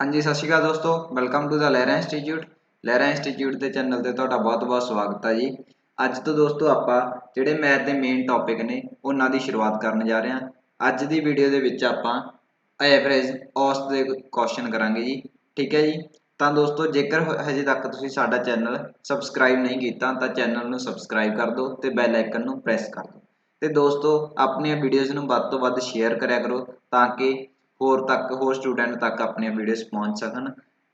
हाँ जी, सत श्री अकाल दोस्तों। वेलकम टू द लहरा इंस्टीट्यूट। लहरा इंस्टीट्यूट के चैनल से तुहाडा बहुत-बहुत स्वागत है जी। अज तो दोस्तों आपां जिहड़े मैथ के मेन टॉपिक ने उन्हां दी शुरुआत करन जा रहे हैं। अज दी वीडियो दे विच आपां एवरेज औसत दे क्वेश्चन करांगे जी। ठीक है जी। तो दोस्तों जेकर हजे तक तुसीं साडा चैनल सबसक्राइब नहीं कीता तां चैनल नूं सबसक्राइब कर दो ते बैल आइकन नूं प्रेस कर दो। ते दोस्तों अपनी वीडियोज़ नूं वध तों वध शेयर करिया करो तां कि होर स्टूडेंट तक अपनी वीडियोस पहुँच सकन।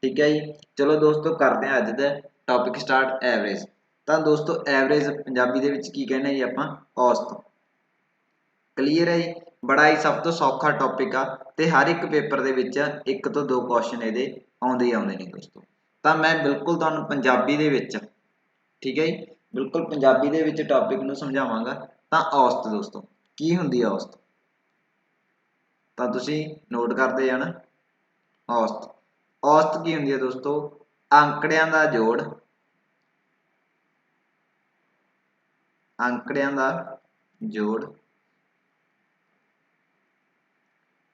ठीक है जी। चलो दोस्तों करते हैं अज दा टॉपिक स्टार्ट एवरेज। तो दोस्तों एवरेज पंजाबी दे विच की कहने जी आपां औसत। क्लीयर है जी। बड़ा ही सब तो सौखा टॉपिक आ ते हर एक पेपर दे विच एक तो दो क्वेश्चन इहदे आउंदे ही आउंदे ने दोस्तों। तो मैं बिल्कुल तुहानूं पंजाबी दे विच ठीक है जी बिल्कुल पंजाबी दे विच टॉपिक नूं समझावांगा। तां औसत दोस्तों की हुंदी है औसत तो तुसीं नोट करते जाना। औसत औसत की हुंदी है दोस्तों आंकड़ियां दा जोड़ आंकड़ियां दा जोड़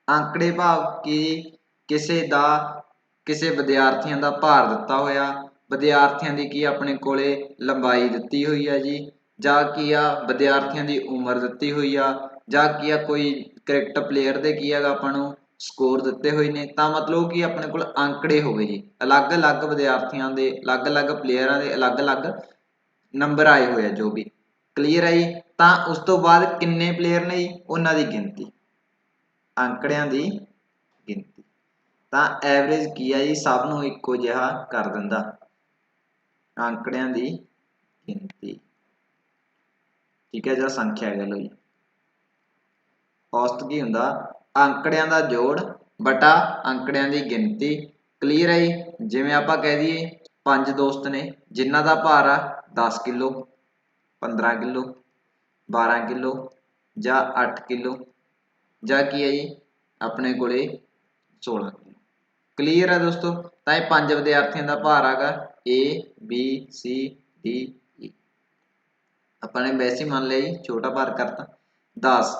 आंकड़े भाव कि किसे विद्यार्थियों का भार दिता होया विद्यार्थियों की की अपने कोले लंबाई दिती हुई है जी जां की आ विद्यार्थियों की उम्र दिती हुई आ जां की आ कोई क्रिकेट प्लेयर दे की हैगा आपां नूं स्कोर दिते हुए ने तां मतलब कि अपने कोल आंकड़े हो गए जी अलग अलग विद्यार्थियों के अलग अलग प्लेयरां के अलग अलग नंबर आए हुए जो भी क्लीयर है जी। तां उस तो बाद किन्ने प्लेयर ने जी उन्हां दी गिनती आंकड़ियां दी गिनती तां एवरेज की है जी सब नूं इक्को जिहा कर दिंदा आंकड़ियां दी गिनती। ठीक है जां संख्या कह लो जी। औसत की हुंदा आंकड़ियां दा जोड़ बटा आंकड़ियां दी गिनती। क्लीयर है जी। जिवें आपां कह दईए 5 दोस्त ने जिन्हां दा भार आ 10 किलो 15 किलो 12 किलो जां 8 किलो जां की है जी अपने कोले 16 किलो। क्लीयर है दोस्तों। तां ये 5 विद्यार्थियों का भार हैगा A B C D E आपां ने वैसे ही मान लिया जी छोटा भार करता 10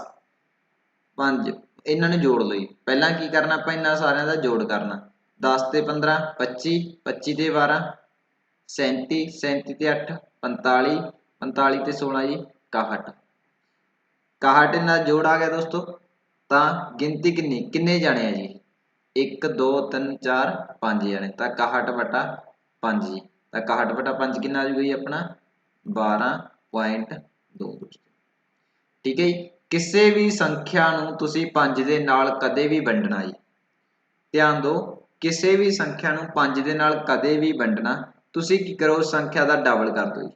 5 इन्हां नूं जोड़ लो जी। पहलां की करना आपां इन्हां सारिਆਂ ਦਾ जोड़ करना 10 ते 15 25 25 ते 12 37 37 ते 8 45 45 ते 16 जी 61 61 इन्हां जोड़ आ गया दोस्तों। तां गिनती किन्ने जाने आ जी 1 2 3 4 5 जाने तां 61 बटा 5 जी तां 61 बटा 5 किन्ना आ जाऊगा जी अपना 12.2 दोस्तों। ठीक है जी। किसी भी संख्या नूं तुसीं 5 दे नाल कदे भी वंडना जी ध्यान दो किसी भी संख्या नूं 5 दे नाल कदे भी वंडना तुसीं की करो संख्या का डबल कर दो जी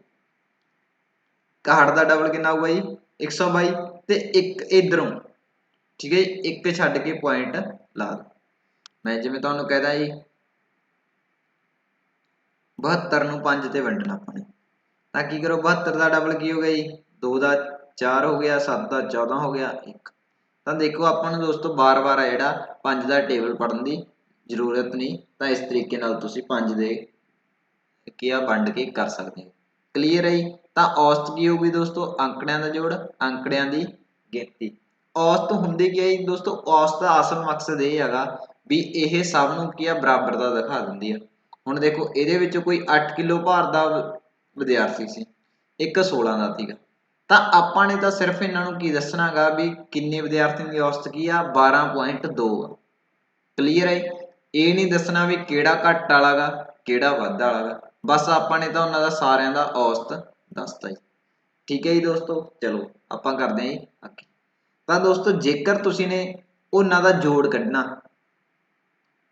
61 का डबल कितना आऊगा जी 122 ते एक इधरों ठीक है जी एक छड्ड के पॉइंट ला दो। मैं जिवें तुहानूं कहदा जी 72 नूं 5 ते वंडना अपने तां की करो 72 का डबल की हो गया जी 2 का 4 हो गया 7 का 14 हो गया 1 ਤਾਂ देखो ਆਪਾਂ ਨੂੰ ਦੋਸਤੋ ਬਾਰ-ਬਾਰ ਆ ਜਿਹੜਾ 5 ਦਾ ਟੇਬਲ ਪੜਨ ਦੀ ਜ਼ਰੂਰਤ ਨਹੀਂ ਤਾਂ ਇਸ ਤਰੀਕੇ ਨਾਲ ਤੁਸੀਂ 5 ਦੇ ਕੀ ਆ ਵੰਡ ਕੇ ਕਰ ਸਕਦੇ ਹੋ। ਕਲੀਅਰ ਹੈ ਜੀ। ਤਾਂ ਔਸਤ ਕੀ ਹੋਊਗੀ ਦੋਸਤੋ ਅੰਕੜਿਆਂ ਦਾ ਜੋੜ ਅੰਕੜਿਆਂ ਦੀ ਗਿਣਤੀ। ਔਸਤ ਹੁੰਦੀ ਕੀ ਹੈ ਜੀ ਦੋਸਤੋ ਔਸਤ ਦਾ ਅਸਲ ਮਕਸਦ ਇਹ ਹੈਗਾ ਵੀ ਇਹ ਸਭ ਨੂੰ ਕੀ ਆ ਬਰਾਬਰ ਦਾ ਦਿਖਾ ਦਿੰਦੀ ਆ। ਹੁਣ ਦੇਖੋ ਇਹਦੇ ਵਿੱਚ ਕੋਈ 8 ਕਿਲੋ ਭਾਰ ਦਾ ਵਿਦਿਆਰਥੀ ਸੀ ਇੱਕ 16 ਦਾ ਸੀਗਾ ਤਾਂ ਆਪਾਂ ਨੇ ਤਾਂ ਸਿਰਫ ਇਹਨਾਂ ਨੂੰ ਕੀ ਦੱਸਣਾਗਾ ਵੀ ਕਿੰਨੇ ਵਿਦਿਆਰਥੀਆਂ ਦੀ ਔਸਤ ਕੀ ਆ 12.2 ਆ। ਕਲੀਅਰ ਹੈ ਇਹ ਨਹੀਂ ਦੱਸਣਾ ਵੀ ਕਿਹੜਾ ਘੱਟ ਵਾਲਾ ਗਾ ਕਿਹੜਾ ਵੱਧ ਵਾਲਾ ਗਾ ਬਸ ਆਪਾਂ ਨੇ ਤਾਂ ਉਹਨਾਂ ਦਾ ਸਾਰਿਆਂ ਦਾ ਔਸਤ ਦੱਸਤਾ ਜੀ। ਠੀਕ ਹੈ ਜੀ ਦੋਸਤੋ ਚਲੋ ਆਪਾਂ ਕਰਦੇ ਹਾਂ ਜੀ ਅੱਗੇ। ਤਾਂ ਦੋਸਤੋ ਜੇਕਰ ਤੁਸੀਂ ਨੇ ਉਹਨਾਂ ਦਾ ਜੋੜ ਕੱਢਣਾ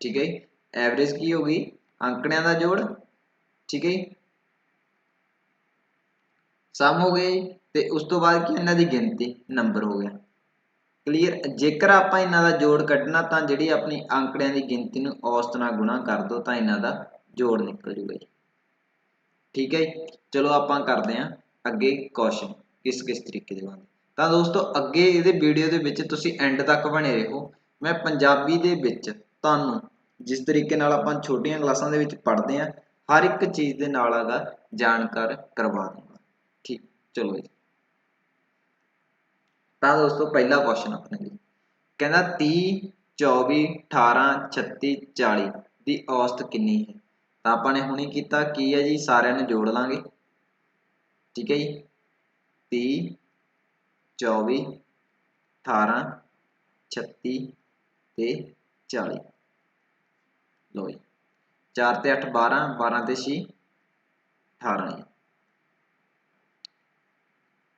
ਠੀਕ ਹੈ ਜੀ ਐਵਰੇਜ ਕੀ ਹੋ ਗਈ ਅੰਕੜਿਆਂ ਦਾ ਜੋੜ ਠੀਕ ਹੈ ਜੀ सम हो गए तो उस तो बाद की इन्हां दी गिनती नंबर हो गया। क्लीयर जेकर आप इन्हां दा जोड़ कढ़ना तो जिहड़ी अपनी आंकड़ियां दी गिनती नूं औसत नाल गुणा कर दो तो इन्हां दा जोड़ निकल जूगा जी। ठीक है जी। चलो आप करते हैं अगे क्वेश्चन किस तरीके दे बनदे तां दोस्तों अगे इहदे वीडियो दे विच तुसीं एंड तक बने रहो। मैं पंजाबी दे विच तुहानूं जिस तरीके नाल आपां छोटियां क्लासां दे विच पढ़दे हां हर एक चीज़ दे नाल दा जानकार करवा दूंगा। ठीक चलो जी। तो दोस्तों पहला क्वेश्चन अपने लिए कहना 30 24 18 36 40 ਦੀ ਔਸਤ ਕਿੰਨੀ ਹੈ। ਤਾਂ ਆਪਾਂ ਨੇ ਹੁਣੀ ਕੀਤਾ ਕੀ ਹੈ ਜੀ, ਸਾਰਿਆਂ ਨੂੰ ਜੋੜ ਲਾਂਗੇ। ਠੀਕ ਹੈ ਜੀ, 30 24 18 36 ਤੇ 40। ਲਓ ਜੀ, 4 ਤੇ 8 12, 12 ਤੇ 6 18 ਜੀ।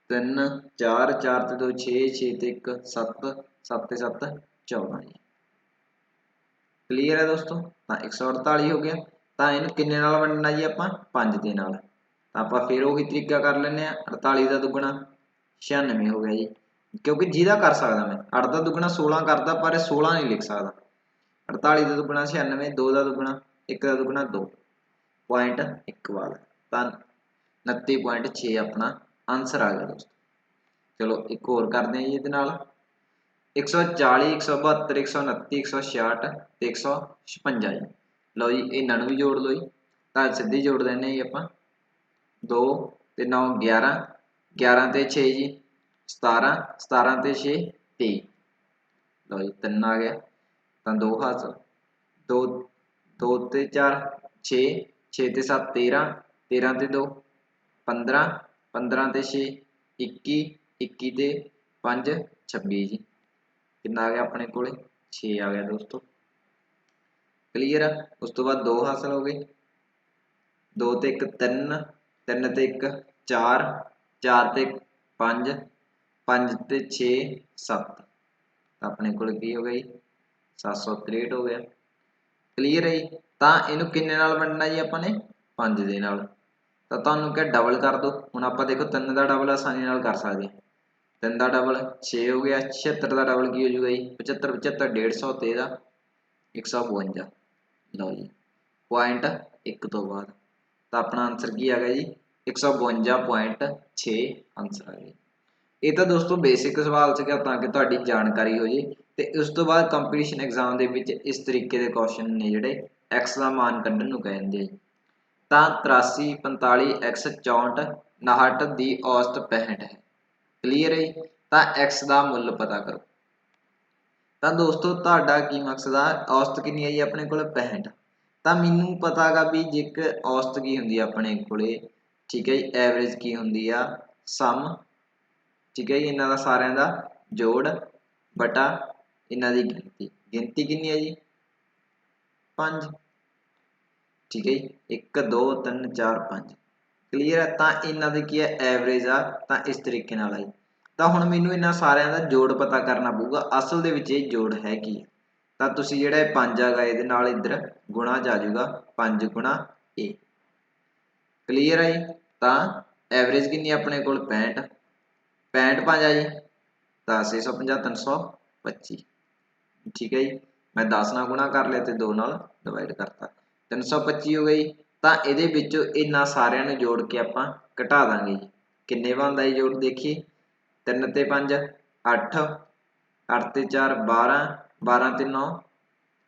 3 4 4 ਤੇ 2 6, 6 ਤੇ 1 7, 7 ਤੇ 7 14 ਜੀ। ਕਲੀਅਰ ਹੈ ਦੋਸਤੋ। ਤਾਂ 148 ਹੋ ਗਿਆ। ਤਾਂ ਇਹਨੂੰ ਕਿੰਨੇ ਨਾਲ ਵੰਡਣਾ ਜੀ ਆਪਾਂ, 5 ਦੇ ਨਾਲ। ਤਾਂ ਆਪਾਂ ਫਿਰ ਉਹੀ ਤਰੀਕਾ ਕਰ ਲੈਂਦੇ ਆ। 48 ਦਾ ਦੁੱਗਣਾ 96 ਹੋ ਗਿਆ ਜੀ, ਕਿਉਂਕਿ ਜਿਹਦਾ ਕਰ ਸਕਦਾ ਮੈਂ। 8 ਦਾ ਦੁੱਗਣਾ 16 ਕਰਦਾ, ਪਰ ਇਹ 16 ਨਹੀਂ ਲਿਖ ਸਕਦਾ। 48 ਦਾ ਦੁੱਗਣਾ 96, 2 ਦਾ ਦੁੱਗਣਾ 1 ਦਾ ਦੁੱਗਣਾ 2, ਪੁਆਇੰਟ 1 ਵਾਲਾ। ਤਾਂ 29.6 ਆਪਣਾ ਆਂਸਰ ਆ ਗਿਆ ਦੋਸਤੋ। ਚਲੋ ਇੱਕ ਹੋਰ ਕਰਦੇ ਹਾਂ ਜੀ ਇਹਦੇ ਨਾਲ। 140 172 129 166 ਤੇ 156 ਜੀ। ਲਓ ਜੀ, ਇਹਨਾਂ ਨੂੰ ਵੀ ਜੋੜ ਲਓ ਜੀ। ਤਾਂ ਸਿੱਧੇ ਜੋੜ ਦਿੰਦੇ ਜੀ ਆਪਾਂ। 2 ਤੇ 9 11, 11 ਤੇ 6 ਜੀ 17, 17 ਤੇ 6 23। ਲਓ ਜੀ 3 ਆ ਗਿਆ। ਤਾਂ 2 ਹਾਸਲ, 2 2 ਤੇ 4 6, 6 ਤੇ 7 13, 13 ਤੇ 2 15, 15 ਤੇ 6 21, 21 ਤੇ 5 26 ਜੀ। ਕਿੰਨਾ ਆ ਗਿਆ ਆਪਣੇ ਕੋਲੇ, 6 ਆ ਗਿਆ ਦੋਸਤੋ। ਕਲੀਅਰ ਆ। ਉਸ ਤੋਂ ਬਾਅਦ 2 ਹਾਸਲ ਹੋ ਗਏ। 2 ਤੇ 1 3, 3 ਤੇ 1 4, 4 ਤੇ 5, 5 ਤੇ 6 7। ਆਪਣੇ ਕੋਲ ਕੀ ਹੋ ਗਿਆ ਜੀ, 763 ਹੋ ਗਿਆ। ਕਲੀਅਰ ਹੈ ਜੀ। ਤਾਂ ਇਹਨੂੰ ਕਿੰਨੇ ਨਾਲ ਵੰਡਣਾ ਜੀ ਆਪਾਂ ਨੇ, 5 ਦੇ ਨਾਲ। ਤਾਂ ਤੁਹਾਨੂੰ ਕਿਹਾ ਡਬਲ ਕਰ ਦੋ। ਹੁਣ ਆਪਾਂ ਦੇਖੋ 3 ਦਾ ਡਬਲ ਆਸਾਨੀ ਨਾਲ ਕਰ ਸਕਦੇ ਹਾਂ। 3 ਦਾ ਡਬਲ 6 ਹੋ ਗਿਆ। 76 ਦਾ ਡਬਲ ਕੀ ਹੋ ਜੂਗਾ ਜੀ, 75 75 150 ਤੇ ਇਹਦਾ 152। ਲਓ ਜੀ, ਪੁਆਇੰਟ 1 ਤੋਂ ਬਾਅਦ। ਤਾਂ ਆਪਣਾ ਆਂਸਰ ਕੀ ਆ ਗਿਆ ਜੀ, 152.6 ਆਂਸਰ ਆ ਗਿਆ। ਇਹ ਤਾਂ ਦੋਸਤੋ ਬੇਸਿਕ ਸਵਾਲ ਸੀਗਾ, ਤਾਂ ਕਿ ਤੁਹਾਡੀ ਜਾਣਕਾਰੀ ਹੋ ਜੇ। ਤੇ ਉਸ ਤੋਂ ਬਾਅਦ ਕੰਪੀਟੀਸ਼ਨ ਐਗਜ਼ਾਮ ਦੇ ਵਿੱਚ ਇਸ ਤਰੀਕੇ ਦੇ ਕੁਐਸਚਨ ਨੇ ਜਿਹੜੇ ਐਕਸ ਦਾ ਮਾਨ ਕੱਢਣ ਨੂੰ ਕਹਿੰਦੇ ਆ। ਤਾਂ 83 45 x 64 59 ਦੀ ਔਸਤ 65 ਹੈ। ਕਲੀਅਰ ਹੈ। ਤਾਂ x ਦਾ ਮੁੱਲ ਪਤਾ ਕਰੋ। ਤਾਂ ਦੋਸਤੋ ਤੁਹਾਡਾ ਕੀ ਮਕਸਦ ਆ, ਔਸਤ ਕਿੰਨੀ ਹੈ ਜੀ ਆਪਣੇ ਕੋਲ 65। ਤਾਂ ਮੈਨੂੰ ਪਤਾ ਗਾ ਵੀ ਜੇਕਰ ਔਸਤ ਕੀ ਹੁੰਦੀ ਆ ਆਪਣੇ ਕੋਲੇ, ਠੀਕ ਹੈ ਜੀ, ਐਵਰੇਜ ਕੀ ਹੁੰਦੀ ਆ, ਸਮ, ਠੀਕ ਹੈ ਜੀ, ਇਹਨਾਂ ਦਾ ਸਾਰਿਆਂ ਦਾ ਜੋੜ ਬਟਾ ਇਹਨਾਂ ਦੀ ਗਿਣਤੀ। ਗਿਣਤੀ ਕਿੰਨੀ ਹੈ ਜੀ, 5। ਠੀਕ ਹੈ ਜੀ, 1 2 3 4 5। ਕਲੀਅਰ ਹੈ। ਤਾਂ ਇਹਨਾਂ ਦੀ ਕੀ ਹੈ, ਐਵਰੇਜ ਆ। ਤਾਂ ਇਸ ਤਰੀਕੇ ਨਾਲ ਆਈ। ਤਾਂ ਹੁਣ ਮੈਨੂੰ ਇਹਨਾਂ ਸਾਰਿਆਂ ਦਾ ਜੋੜ ਪਤਾ ਕਰਨਾ ਪਊਗਾ, ਅਸਲ ਦੇ ਵਿੱਚ ਇਹ ਜੋੜ ਹੈ ਕੀ ਹੈ। ਤਾਂ ਤੁਸੀਂ ਜਿਹੜਾ ਇਹ 5 ਆਗਾ ਇਹਦੇ ਨਾਲ ਇੱਧਰ ਗੁਣਾ ਜਾ ਜਾਊਗਾ, 5 ਗੁਣਾ ਇਹ। ਕਲੀਅਰ ਹੈ ਜੀ। ਤਾਂ ਐਵਰੇਜ ਕਿੰਨੀ ਆਪਣੇ ਕੋਲ 65, 65 5 ਆ ਜੀ, ਤਾਂ 650 325। ਠੀਕ ਹੈ ਜੀ, ਮੈਂ 10 ਨਾਲ ਗੁਣਾ ਕਰ ਲਿਆ ਤੇ 2 ਨਾਲ ਡਿਵਾਈਡ ਕਰਤਾ, 325 ਹੋ ਗਈ। ਤਾਂ ਇਹਦੇ ਵਿੱਚੋਂ ਇਹਨਾਂ ਸਾਰਿਆਂ ਨੂੰ ਜੋੜ ਕੇ ਆਪਾਂ ਘਟਾ ਦਾਂਗੇ ਜੀ। ਕਿੰਨੇ ਬਣਦਾ ਜੀ ਜੋੜ, ਦੇਖੀਏ। 3 ਤੇ 5 8, 8 ਤੇ 4 12, 12 ਤੇ 9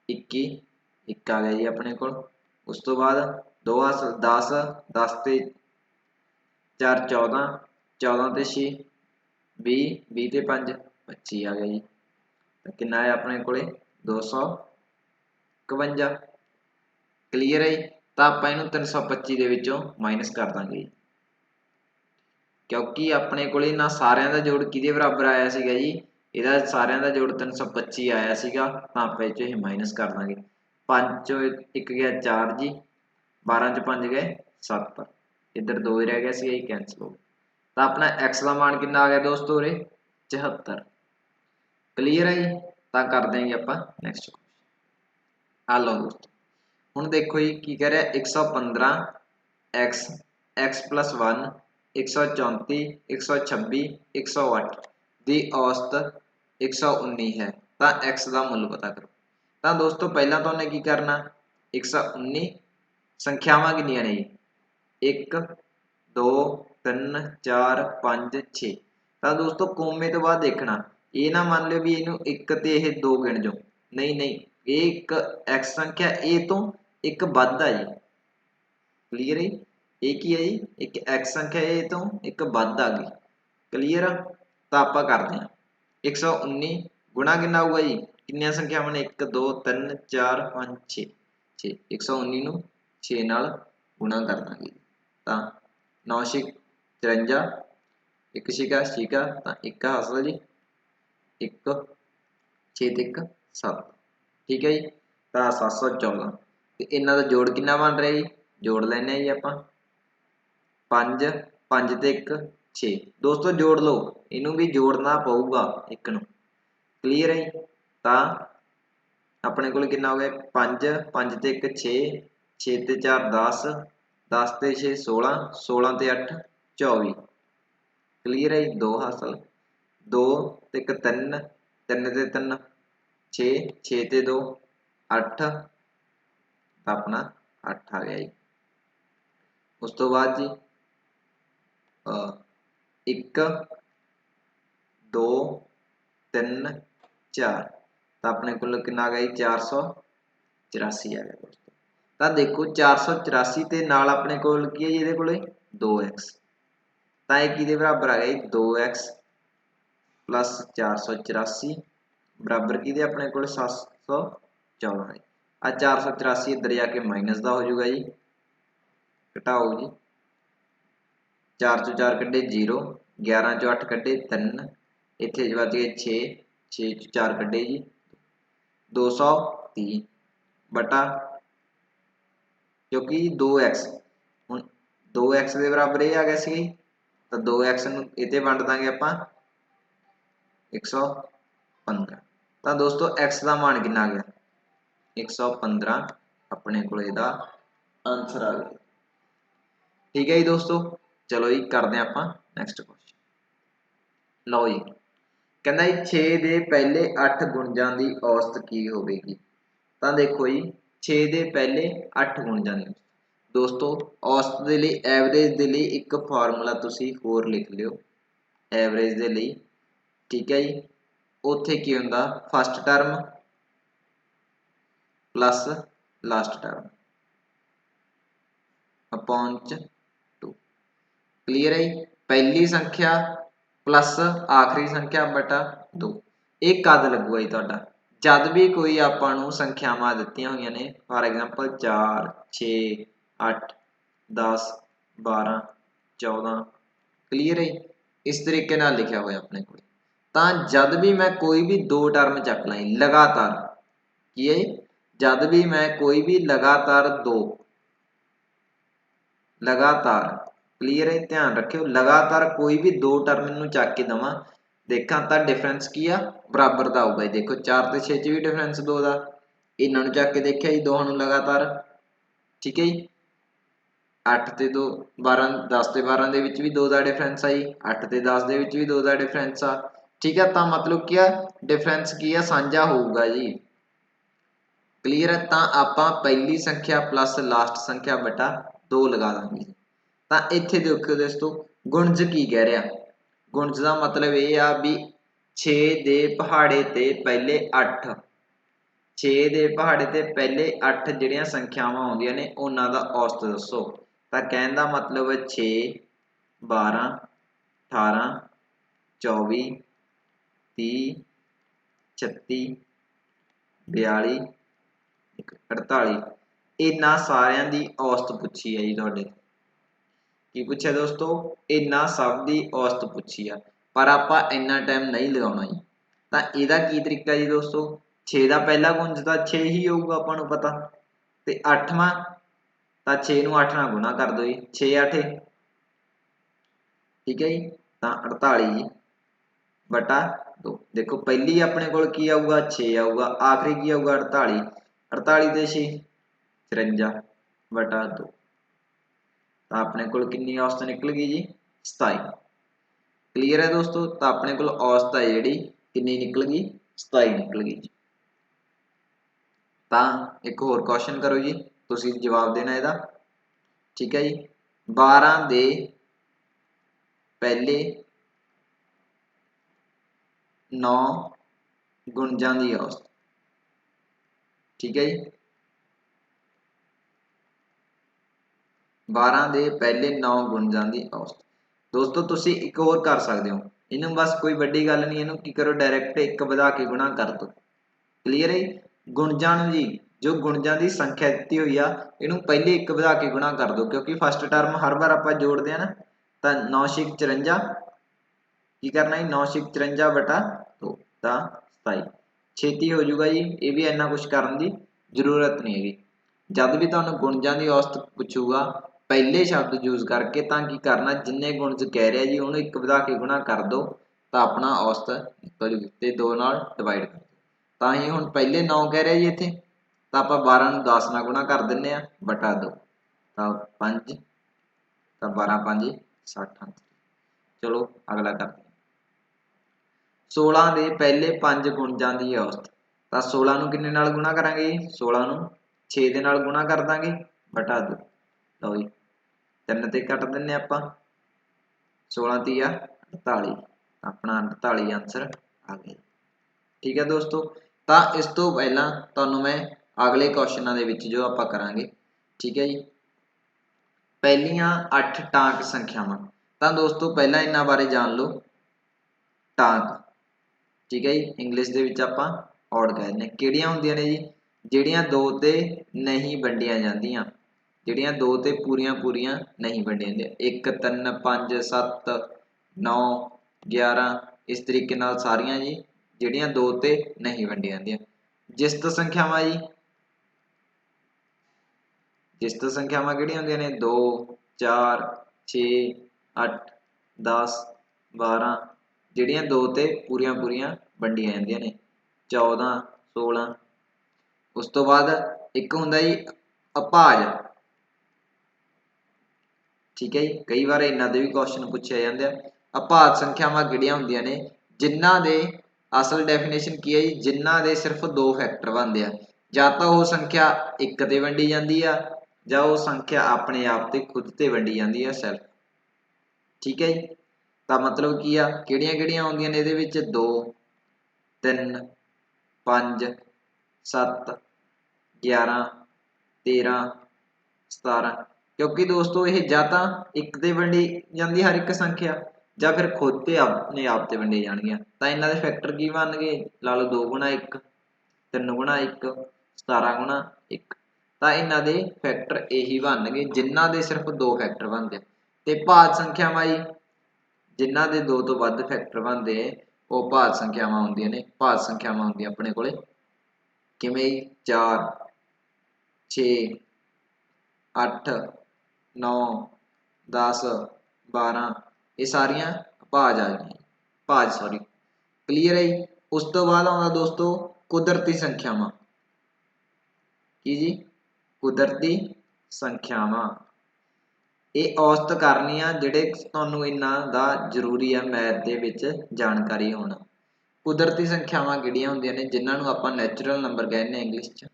21, 1 ਆ ਗਿਆ ਜੀ ਆਪਣੇ ਕੋਲ। ਉਸ ਤੋਂ ਬਾਅਦ 2 10, 10 ਤੇ 4 14, 14 ਤੇ 6 20, 20 ਤੇ 5 25 ਆ ਗਿਆ ਜੀ। ਤਾਂ ਕਿੰਨਾ ਹੈ ਆਪਣੇ ਕੋਲੇ, 251। ਕਲੀਅਰ ਹੈ ਜੀ। ਤਾਂ ਆਪਾਂ ਇਹਨੂੰ 325 ਦੇ ਵਿੱਚੋਂ ਮਾਈਨਸ ਕਰ ਦਾਂਗੇ, ਕਿਉਂਕਿ ਆਪਣੇ ਕੋਲੇ ਇਹਨਾਂ ਸਾਰਿਆਂ ਦਾ ਜੋੜ ਕਿਹਦੇ ਬਰਾਬਰ ਆਇਆ ਸੀਗਾ ਜੀ, ਇਹਦਾ ਸਾਰਿਆਂ ਦਾ ਜੋੜ 325 ਆਇਆ ਸੀਗਾ। ਤਾਂ ਆਪਾਂ ਇਹ 'ਚੋਂ ਇਹ ਮਾਈਨਸ ਕਰ ਦਾਂਗੇ। 5 ਚੋਂ 1 ਗਿਆ 4 ਜੀ, 12 ਚ 5 ਗਏ 7, ਇੱਧਰ 2 ਹੀ ਰਹਿ ਗਿਆ ਸੀ, ਇਹ ਕੈਂਸਲ ਹੋ ਗਿਆ। ਤਾਂ ਆਪਣਾ x ਦਾ ਮਾਨ ਕਿੰਨਾ ਆ ਗਿਆ ਦੋਸਤੋ ਉਰੇ, 74। ਕਲੀਅਰ ਹੈ ਜੀ। ਤਾਂ ਕਰ ਦਿਆਂਗੇ ਆਪਾਂ ਨੈਕਸਟ। ਆ ਲਓ ਦੋਸਤੋ, ਹੁਣ ਦੇਖੋ ਜੀ ਕੀ ਕਹਿ ਰਿਹਾ, 115 x x plus 1 134 126 108 ਦੀ ਔਸਤ 119 ਹੈ। ਤਾਂ x ਦਾ ਮੁੱਲ ਪਤਾ ਕਰੋ। ਤਾਂ ਦੋਸਤੋ ਪਹਿਲਾਂ ਤਾਂ ਉਹਨੇ ਕੀ ਕਰਨਾ, 119 ਸੰਖਿਆਵਾਂ ਕਿੰਨੀਆਂ ਨੇ ਜੀ, 1 2 3 4 5 6। ਤਾਂ ਦੋਸਤੋ ਕੋਮੇ ਤੋਂ ਬਾਅਦ ਦੇਖਣਾ, ਇਹ ਨਾ ਮੰਨ ਲਿਓ ਵੀ ਇਹਨੂੰ 1 ਤੇ ਇਹ 2 ਗਿਣ ਜਾਓ, ਨਹੀਂ ਨਹੀਂ, ਇਹ ਇੱਕ x ਸੰਖਿਆ ਇਹ ਤੋਂ ਇੱਕ ਵੱਧ ਆ ਜੀ। ਕਲੀਅਰ ਹੈ। ਇਹ ਕੀ ਹੈ ਜੀ, ਇੱਕ x ਸੰਖਿਆ ਇਹ ਤੋਂ ਇੱਕ ਵੱਧ ਆ ਗਈ। ਕਲੀਅਰ ਆ। ਤਾਂ ਆਪਾਂ ਕਰਦੇ ਹਾਂ 119 ਗੁਣਾ ਕਿੰਨਾ ਹੋਊਗਾ ਜੀ, ਕਿੰਨੀਆਂ ਸੰਖਿਆਵਾਂ ਨੇ, 1 2 3 4 5 6। 6 119 ਨੂੰ 6 ਨਾਲ ਗੁਣਾ ਕਰ ਦਾਂਗੇ ਤਾਂ 9 6 53 ਇੱਕ ਛਿਕਾ ਛਿਕਾ ਤਾਂ ਇੱਕ ਹਾਸਲ ਜੀ 1 6 ਤੇ 1 7 ਠੀਕ है जी ਤਾਂ 714 ਤੇ ਇਹਨਾਂ ਦਾ ਜੋੜ ਕਿੰਨਾ ਬਣ ਰਿਹਾ ਜੀ ਜੋੜ ਲੈਣੇ ਜੀ ਆਪਾਂ 5 5 ਤੇ 1 6 ਦੋਸਤੋ ਜੋੜ ਲਓ ਇਹਨੂੰ ਵੀ ਜੋੜਨਾ ਪਊਗਾ ਇੱਕ ਨੂੰ ਕਲੀਅਰ ਹੈ ਤਾਂ ਆਪਣੇ ਕੋਲ ਕਿੰਨਾ ਹੋ ਗਿਆ 5 5 ਤੇ 1 6 6 ਤੇ 4 10 10 ਤੇ 6 16 16 ਤੇ 8 24 ਕਲੀਅਰ ਹੈ 2 ਹਾਸਲ 2 ਤੇ 1 3 3 ਤੇ 3 6 6 ਤੇ 2 8 ਤਾਂ ਆਪਣਾ 8 ਆ ਗਿਆ ਜੀ ਉਸ ਤੋਂ ਬਾਅਦ ਜੀ 1 2 3 4 ਤਾਂ ਆਪਣੇ ਕੋਲ ਕਿੰਨਾ ਆ ਗਿਆ ਜੀ 484 ਆ ਗਿਆ ਦੋਸਤੋ ਤਾਂ ਦੇਖੋ 484 ਤੇ ਨਾਲ ਆਪਣੇ ਕੋਲ ਕੀ ਹੈ ਜੀ ਇਹਦੇ ਕੋਲੇ 2x ਤਾਂ ਇਹ ਕਿਹਦੇ ਬਰਾਬਰ ਆ ਗਿਆ ਜੀ 2x ਪਲੱਸ 484 ਬਰਾਬਰ ਕਿਹਦੇ ਆਪਣੇ ਕੋਲ 714 ਹੈ ਆ 484 ਇੱਧਰ ਜਾ ਕੇ ਮਾਈਨਸ ਦਾ ਹੋ ਜਾਊਗਾ ਜੀ ਘਟਾਓ ਜੀ 4 ਚੋਂ 4 ਕੱਢੇ 0 11 ਚੋਂ 8 ਕੱਢੇ 3 ਇੱਥੇ ਵੱਜ ਗਏ 6 6 ਚੋਂ 4 ਕੱਢੇ ਜੀ 230 ਬਟਾ ਕਿਉਂਕਿ 2x ਹੁਣ 2x ਦੇ ਬਰਾਬਰ ਇਹ ਆ ਗਿਆ ਸੀ ਤਾਂ 2x ਨੂੰ ਇਹਤੇ ਵੰਡ ਦਾਂਗੇ ਆਪਾਂ 115 ਤਾਂ ਦੋਸਤੋ x ਦਾ ਮਾਨ ਕਿੰਨਾ ਆ ਗਿਆ 115 ਆਪਣੇ ਕੋਲ ਇਹਦਾ ਆਨਸਰ ਆ ਗਿਆ ਠੀਕ ਹੈ ਜੀ ਦੋਸਤੋ ਚਲੋ ਜੀ ਕਰਦੇ ਆਪਾਂ ਨੈਕਸਟ ਕੁਐਸਚਨ ਲਓ ਜੀ ਕਹਿੰਦਾ ਜੀ 6 ਦੇ ਪਹਿਲੇ 8 ਗੁਣਜਾਂ ਦੀ ਔਸਤ ਕੀ ਹੋਵੇਗੀ ਤਾਂ ਦੇਖੋ ਜੀ 6 ਦੇ ਪਹਿਲੇ 8 ਗੁਣਜਾਂ ਦੀ ਦੋਸਤੋ ਔਸਤ ਦੇ ਲਈ ਐਵਰੇਜ ਦੇ ਲਈ ਇੱਕ ਫਾਰਮੂਲਾ ਤੁਸੀਂ ਹੋਰ ਲਿਖ ਲਿਓ ਐਵਰੇਜ ਦੇ ਲਈ ਠੀਕ ਹੈ ਜੀ ਉੱਥੇ ਕੀ ਹੁੰਦਾ first term plus last term upon 2 clear है पहली संख्या प्लस आखिरी संख्या बटा 2 एक कद लगूगा जी तुहाडा जद भी कोई आपां नूं संख्यावां दित्तियां होईयां ने फॉर एग्जांपल 4 6 8 10 12 14 क्लियर है इस तरीके नाल लिखिया होया अपने कोल तां जद भी मैं कोई भी दो टर्म चक ਲਾਂ लगातार की है जद भी मैं कोई भी लगातार दो लगातार क्लीयर है ध्यान रखियो लगातार कोई भी दो टर्म नूं चक के दवां देखा तो डिफरेंस की आ बराबर का आऊगा देखो 4 ते 6 च भी डिफरेंस 2 का इन्हां नूं चक के देखिया जी दोहां नूं लगातार ठीक है जी 8 ते 2 12 10 ते 12 दे विच भी 2 का डिफरेंस आ जी 8 ते 10 दे विच भी 2 का डिफरेंस आ ठीक है तो मतलब क्या डिफरेंस की आ साझा होऊगा जी क्लीयर है तो आप पहली संख्या प्लस लास्ट संख्या बटा 2 लगा देंगे तो इत्थे देखो दोस्तों गुणज की कह रहा गुणज का मतलब ये आ भी 6 दे पहाड़े ते पहले 8 6 दे पहाड़े ते पहले 8 जिहड़ियां संख्यावां आउंदियां ने उन्हां दा औसत दसो तो कहण दा मतलब 6 12 18 24 30 36 42 48 इन्हां सारियां दी औसत पुछी है जी तुहाडे की पूछा दोस्तों इन्हां सब दी औसत पुछी है पर आपां इन्ना टाइम नहीं लगाउणा जी तां इहदा की तरीका जी दोस्तों 6 का पहला गुंज तां 6 ही होऊगा आपां नूं पता ते 8वां तां 6 नूं 8 नाल गुणा कर दो जी 6 8 ठीक है जी तां 48 जी बटा 2 देखो पहली अपने कोल की आऊगा 6 आऊगा आखिरी की आऊगा 48 48 ते 6 53 बटा 2 तो अपने कोल कितनी औसत निकल गई जी 27 क्लीयर है दोस्तों तो अपने कोल औसत है जिहड़ी कितनी निकल गई 27 निकल गई जी तो एक होर क्वेश्चन करो जी तुसीं जवाब देना इहदा ठीक है जी 12 दे पहले 9 गुणजां दी औसत ठीक है जी 12 ਦੇ ਪਹਿਲੇ 9 ਗੁਣਜਾਂ ਦੀ ਔਸਤ ਦੋਸਤੋ ਤੁਸੀਂ ਇੱਕ ਹੋਰ ਕਰ ਸਕਦੇ ਹੋ ਇਹਨੂੰ ਬਸ ਕੋਈ ਵੱਡੀ ਗੱਲ ਨਹੀਂ ਇਹਨੂੰ ਕੀ ਕਰੋ ਡਾਇਰੈਕਟ ਇੱਕ ਵਧਾ ਕੇ ਗੁਣਾ ਕਰ ਦਿਓ ਕਲੀਅਰ ਹੈ ਗੁਣਜਾਂ ਨੂੰ ਜੀ जो गुणजां की संख्या दी हुई आ इनू पहले एक वधा के गुणा कर दो, क्योंकि फस्ट टर्म हर बार आप जोड़ते हैं ना। तो 9 6 54 की करना है 9 6 54 बटा 2 ता 27 छेती हो जाऊगा जी। ये भी इन्ना कुछ करने की जरूरत नहीं हैगी। जब भी तुहानू गुणजां की औसत पूछूगा पहले शब्द यूज करके तां की करना, जिन्ने गुणज कह रहा जी उन्होंने एक वधा के गुणा कर दो तो अपना औसत निकल जू ते 2 नाल डिवाइड कर दो। तां ही हुण पहले 9 कह रहा जी इत्थे, तो आप 12 नूं 10 नाल गुणा कर दिंदे आ बटा 2 तो 5 तो 12 5 60 आंसर। चलो अगला करते हैं। 16 के पहले 5 गुणजां की औसत, तो 16 नूं किन्ने नाल गुणा करांगे जी, 16 नूं 6 दे नाल गुणा कर दांगे बटा 2। लो जी 3 ते कट दिंने आपां, 16 तीया 48, अपना 48 आंसर आ गया। ठीक है दोस्तों, तो इस तो पहला तुहानूं मैं अगले क्वेश्चनां दे विच जो आपां करांगे, ठीक है जी, पहलियां 8 टांक संख्यावां। तो दोस्तों पहला इन्हां बारे जान लो, टांक, ठीक है जी, इंग्लिश दे विच आपां ऑड कह दिंदे आ। किहड़ियां हुंदियां ने जी, जिहड़ियां 2 ते नहीं वंडियां जांदियां, जिहड़ियां 2 ते पूरियां पूरियां नहीं वंडियां जांदियां, 1 3 5 7 9 11 इस तरीके नाल सारियां जी जिहड़ियां 2 ते नहीं वंडियां जांदियां। जिसत संख्यावां जी, जिसत संख्यावां किहड़ियां हुंदियां ने 2 4 6 8 10 12 जिहड़ियां 2 ते पूरियां पूरियां वंडियां जांदियां ने, 14 16। उस तो बाद एक हुंदा जी अभाज, ठीक है जी, कई बार इन्हां दे भी क्वेश्चन पूछे जाते हैं। अभाज संख्यावां किहड़ियां हुंदियां ने, जिन्हां दे असल डेफिनेशन की है जी, जिन्हां दे सिर्फ 2 फैक्टर बनते हैं, जां तां वो संख्या 1 ते वंडी जाती है जां वो संख्या अपने आप ते खुद ते वंडी जाती है सैल्फ। ठीक है जी, तो मतलब की आ किहड़ियां किहड़ियां आउंदियां ने इहदे विच 2 3 5 7 11 13 17, क्योंकि दोस्तों ये जां तां एक ते वंडी जाती हर एक संख्या जां फिर खुद ते अपने आप ते वंडी जाणगियां। तां इन्हां दे फैक्टर की बन गए, ला लो 2 गुणा 1 3 गुणा 1 17 गुणा 1। तां इन्हां दे फैक्टर यही बन गए जिन्हां दे सिर्फ 2 फैक्टर बनते। ते भाज संख्यावां जी, जिन्हां दे 2 तो वध फैक्टर बनते वो भाज संख्यावां हुंदियां ने। भाज संख्यावां हुंदियां अपने कोले किवें 4 6 8 9 10 12 ये सारियां भाज आ गई, भाज सॉरी, क्लीयर है जी। उस तो बाद आउंदा दोस्तों कुदरती संख्यावां, की जी, कुदरती संख्यावां ये औसत करनी आ, जिहड़े तुहानूं इन्हां दा जरूरी है मैथ दे विच जानकारी होना। कुदरती संख्यावां किहड़ियां हुंदियां ने, जिन्हां नूं आपां नैचुरल नंबर कहने इंग्लिश च।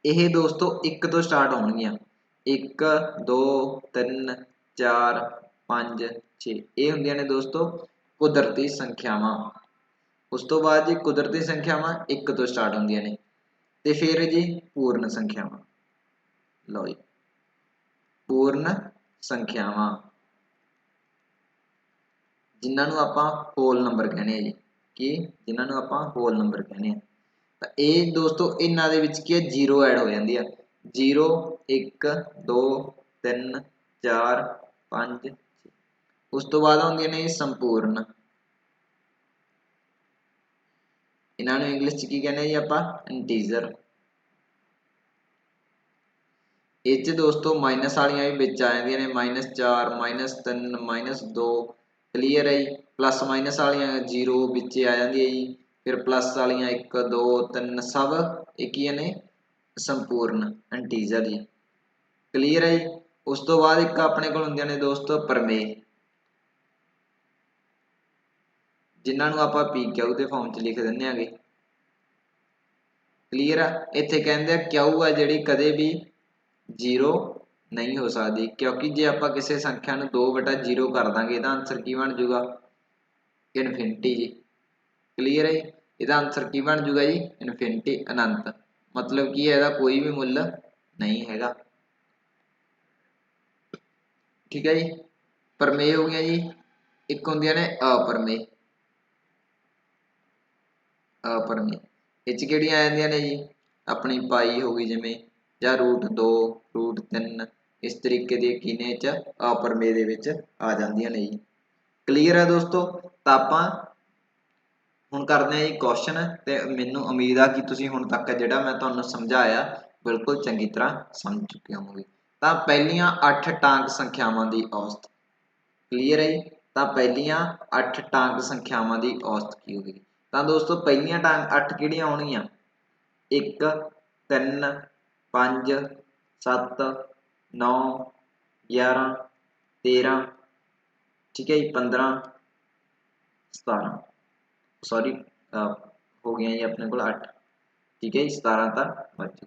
ਇਹ दोस्तों 1 ਤੋਂ स्टार्ट ਹੋਣਗੀਆਂ, 1 2 3 4 5 6 ਇਹ ਹੁੰਦੀਆਂ ਨੇ ਦੋਸਤੋ ਕੁਦਰਤੀ ਸੰਖਿਆਵਾਂ। ਉਸ ਤੋਂ ਬਾਅਦ ਜੀ ਕੁਦਰਤੀ ਸੰਖਿਆਵਾਂ 1 ਤੋਂ ਸਟਾਰਟ ਹੁੰਦੀਆਂ ਨੇ ਤੇ ਫਿਰ ਜੀ ਪੂਰਨ ਸੰਖਿਆਵਾਂ। ਲਓ ਜੀ ਪੂਰਨ ਸੰਖਿਆਵਾਂ ਜਿਨ੍ਹਾਂ ਨੂੰ ਆਪਾਂ ਹੋਲ ਨੰਬਰ ਕਹਿੰਦੇ ਆ ਜੀ, ਕਿ ਜਿਨ੍ਹਾਂ ਨੂੰ ਆਪਾਂ ਹੋਲ ਨੰਬਰ ਕਹਿੰਦੇ ਆ। ਤਾਂ ਇਹ ਦੋਸਤੋ ਇਹਨਾਂ ਦੇ ਵਿੱਚ ਕੀ ਹੈ, 0 ਐਡ ਹੋ ਜਾਂਦੀ ਆ। 0 1 2 3 4 5 6। ਉਸ ਤੋਂ ਬਾਅਦ ਆਉਂਦੀਆਂ ਨੇ ਸੰਪੂਰਨ, ਇਹਨਾਂ ਨੂੰ ਇੰਗਲਿਸ਼ ਚ ਕੀ ਕਹਿੰਦੇ ਜੀ ਆਪਾਂ, ਇੰਟੀਜ਼ਰ। ਇਹ ਚ ਦੋਸਤੋ ਮਾਈਨਸ ਵਾਲੀਆਂ ਵੀ ਵਿੱਚ ਆ ਜਾਂਦੀਆਂ ਨੇ, -4 -3 -2 ਕਲੀਅਰ ਹੈ ਜੀ। ਪਲੱਸ ਮਾਈਨਸ ਵਾਲੀਆਂ 0 ਵਿੱਚ ਆ ਜਾਂਦੀ ਹੈ ਜੀ। फिर प्लस वालियां 1 2 3 सब एक ही ने संपूर्ण इंटीजर जी, क्लीयर है जी। उस तो बाद एक अपने को होंदियां ने दोस्तों प्रमेय, जिन्होंने आप पी क्यू के फॉर्म च लिख दें आगे, क्लीयर है। इत्थे कहते हैं क्यू है जी कदे भी 0 नहीं हो सकती, क्योंकि जे आप किसी संख्या 2/0 कर देंगे इसका आंसर की बन जूगा, इनफिनिटी जी, क्लीयर है। इसका आंसर की बन जूगा जी, इनफिनिटी अनंत, मतलब कि इसका कोई भी मुल्य नहीं हैगा। ठीक है जी। प्रमेय हो गया जी, एक होंदियां ने अप्रमेय, अप्रमेय इच किहड़ियां आ जांदियां ने जी अपनी पाई होगी जिमें ਜਾਂ √2 √3 इस तरीके दी किने च अपरमे दे विच आ जांदियां ने जी। क्लीयर है दोस्तों। तां आपां हुण करदे हां जी क्वेश्चन ते मैनूं उम्मीद आ कि तुसीं हुण तक जिहड़ा मैं तुहानूं समझाया बिल्कुल चंगी तरह समझ चुके होवोगे। तां पहलियां 8 टांक संख्यावां दी औसत क्लीयर है जी। तां पहलियां 8 टांक संख्यावां दी औसत की होगी। तां दोस्तों पहलियां टांक 8 किहड़ियां होणगीਆਂ 1 3 5 7 9 11 13 ठीक है जी 15 17 सॉरी हो गया जी अपने को 8 ठीक है जी 17 तक बच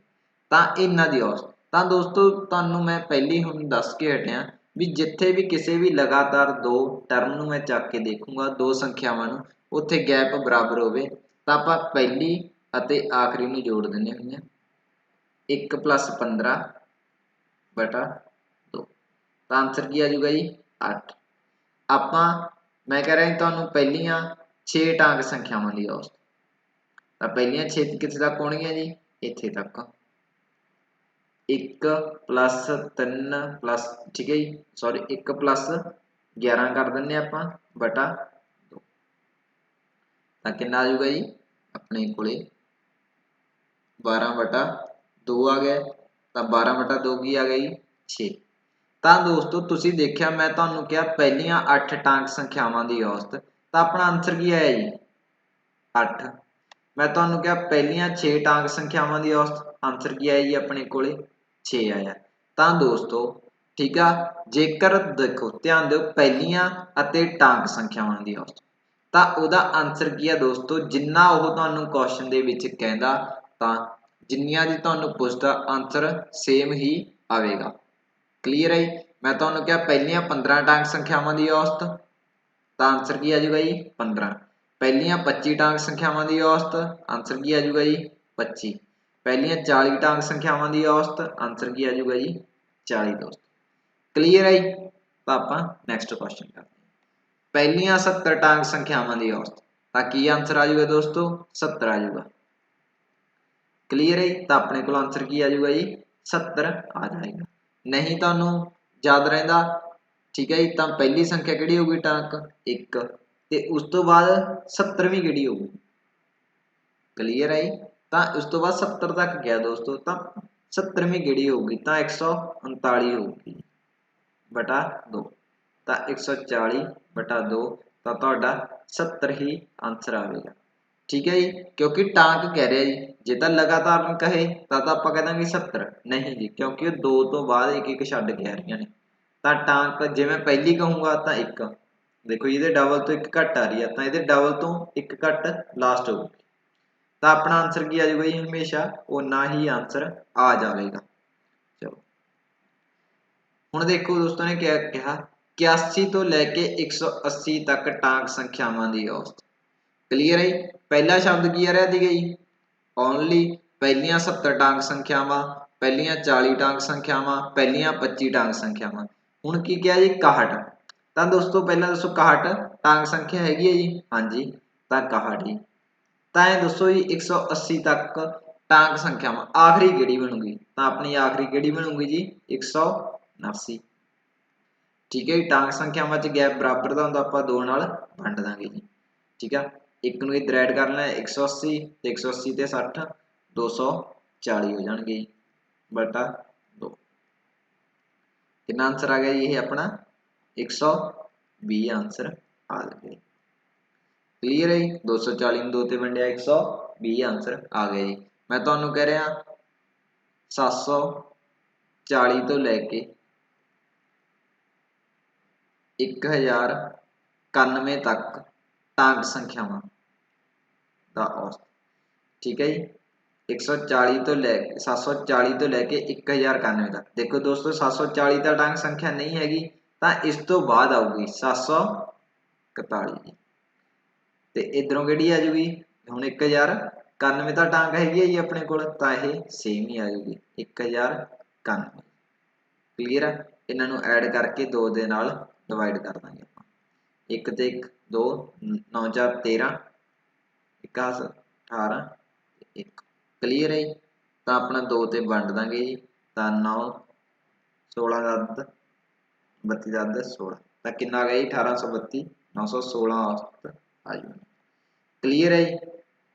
ਤਾਂ ਇਹਨਾਂ ਦੀ ਔਸਤ। ਤਾਂ ਦੋਸਤੋ ਤੁਹਾਨੂੰ ਮੈਂ ਪਹਿਲੀ ਹੁਣ ਦੱਸ ਕੇ ਹਟਿਆ ਵੀ ਜਿੱਥੇ ਵੀ ਕਿਸੇ ਵੀ ਲਗਾਤਾਰ ਦੋ ਟਰਮ ਨੂੰ ਮੈਂ ਚੱਕ ਕੇ ਦੇਖੂੰਗਾ ਦੋ ਸੰਖਿਆਵਾਂ ਨੂੰ ਉੱਥੇ ਗੈਪ ਬਰਾਬਰ ਹੋਵੇ ਤਾਂ ਆਪਾਂ ਪਹਿਲੀ ਅਤੇ ਆਖਰੀ ਨੂੰ ਜੋੜ ਦਿੰਦੇ ਹੁੰਦੇ ਹਾਂ 1 + 15 ਬਟਾ 2 ਤਾਂ ਆਨਸਰ ਕੀ ਆ ਜਾਊਗਾ ਜੀ 8। ਆਪਾਂ ਮੈਂ ਕਹਿ ਰਿਹਾ ਤੁਹਾਨੂੰ ਪਹਿਲੀਆਂ 6 ਟਾਂਕ ਸੰਖਿਆਵਾਂ ਦੀ ਔਸਤ ਤਾਂ ਪਹਿਲੀਆਂ 6 ਕਿੱਥੇ ਤੱਕ ਹੋਣਗੀਆਂ ਜੀ ਇੱਥੇ ਤੱਕ 1 + 3 + ठीक है जी सॉरी 1 + 11 कर दें आप बटा 2 तो कितना आ जाऊगा जी अपने को 12 बटा 2 आ गया तो 12 बटा 2 की आ गई 6। तो दोस्तों तुसी देखिया मैं तुहानू कहा पहलियां 8 टांक संख्यावां दी औसत तो अपना आंसर की आया जी 8। मैं तुहानू कहा पहलियां 6 टांक संख्यावां दी औसत आंसर की आया जी अपने को 6 आया। तो दोस्तों ठीक है जेकर देखो ध्यान दो पहलियां अते टांक संख्यावां दी औसत तो उहदा आंसर की है दोस्तों जिन्ना वो तुहानू क्वेश्चन दे विच कहंदा तां जिन्नियां दी तुहानू पुछदा आंसर सेम ही आवेगा। क्लीयर है मैं तुहानू कहा पहलियां 15 टांक संख्यावां दी औसत तो आंसर की आ जाऊगा जी 15। पहलियां 25 टांक संख्यावां दी औसत आंसर की आ जाऊगा जी 25। पहलियां 40 टांक संख्यावां दी औसत आंसर की आ जाऊगा जी 40 दोस्त। क्लीयर है तो आपां नैक्सट क्वेश्चन करते हैं पहलियां 70 टांक संख्यावां दी औसत तो की आंसर आ जाऊगा दोस्तों 70 आ जाऊगा। क्लीयर है तो अपने को आंसर की आ जाऊगा जी 70 आ जाएगा। नहीं तो याद रहिंदा ठीक है जी तो पहली संख्या किहड़ी होगी टांक 1 ते उस तो बाद 70वीं किहड़ी होगी क्लीयर है तो उस तो बाद 70 तक गया दोस्तों तो 70वीं किहड़ी होगी तो 139 होगी बटा 2 तो 140 बटा 2 तो तुहाडा 70 ही आंसर आएगा। ठीक है जी क्योंकि टांक कह रहा जी जे तो लगातार कहे तो आप कह देंगे 70 नहीं जी क्योंकि दो तो बाद एक एक छड्ड के आ रही ने तो टांक जे मैं पहली कहूँगा तो 1 देखो ये डबल तो 1 घट आ रही है तो ये डबल तो 1 घट लास्ट होगी तो अपना आंसर की आ जाएगा जी हमेशा उन्ना ही आंसर आ जाएगा। चलो हुण देखो दोस्तों ने क्या कहा 81 तो लैके 180 तक टांक संख्यावां दी औसत। क्लीयर है पहला शब्द की आ रहा थी गई ओनली पहलियां 70 टांक संख्यावां पहलियां 40 टांक संख्यावां पहलियां 25 टांक संख्यावां हुण की क्या जी 61। तो दोस्तों पहला दसो 61 टांक संख्या हैगी है जी हाँ जी तो 61 ही तो दसो जी 180 तक टांक संख्यावां आखिरी किहड़ी बनूगी तो अपनी आखिरी किहड़ी बनूगी जी 179। ठीक है टांक संख्यावां च गैप बराबर का हुंदा आपां 2 नाल वंड दांगे जी ठीक है एक नूं डिवाइड कर लेना 180 ते 180 ते 60 240 हो जाएंगे बटा 2 कितना आंसर आ गया जी ये अपना 120 आंसर आ गया। क्लीयर है 240 में 2 ते वंडिया 120 आंसर आ गया जी। मैं तुहानू कह रहा 740 तो लैके 1091 तक टांक संख्यावां दा औसत। ठीक है जी 140 तो लैके 740 तो लैके 1091 तक देखो दोस्तों 740 तो टांक संख्या नहीं हैगी तो इस तो बाद आऊगी 741 ते इधरों किहड़ी आ जाऊगी हुण 1091 तो टांक हैगी है जी अपने कोल तो यह सेम ही आ जाऊगी 1091। क्लीयर है इन्हां नूं ऐड करके 2 दे नाल डिवाइड कर देंगे आप 1 ते 1 2 9 4 13 1 18 1 क्लीयर है ਤਾਂ ਆਪਣਾ 2 ਤੇ ਵੰਡ ਦਾਂਗੇ ਜੀ, ਤਾਂ 9 16 ਦਾ 32 ਦਾ 16 ਤਾਂ ਕਿੰਨਾ ਆ ਗਿਆ ਜੀ 1832 916 ਔਸਤ ਆ ਜਾਊਗੀ। ਕਲੀਅਰ ਹੈ ਜੀ।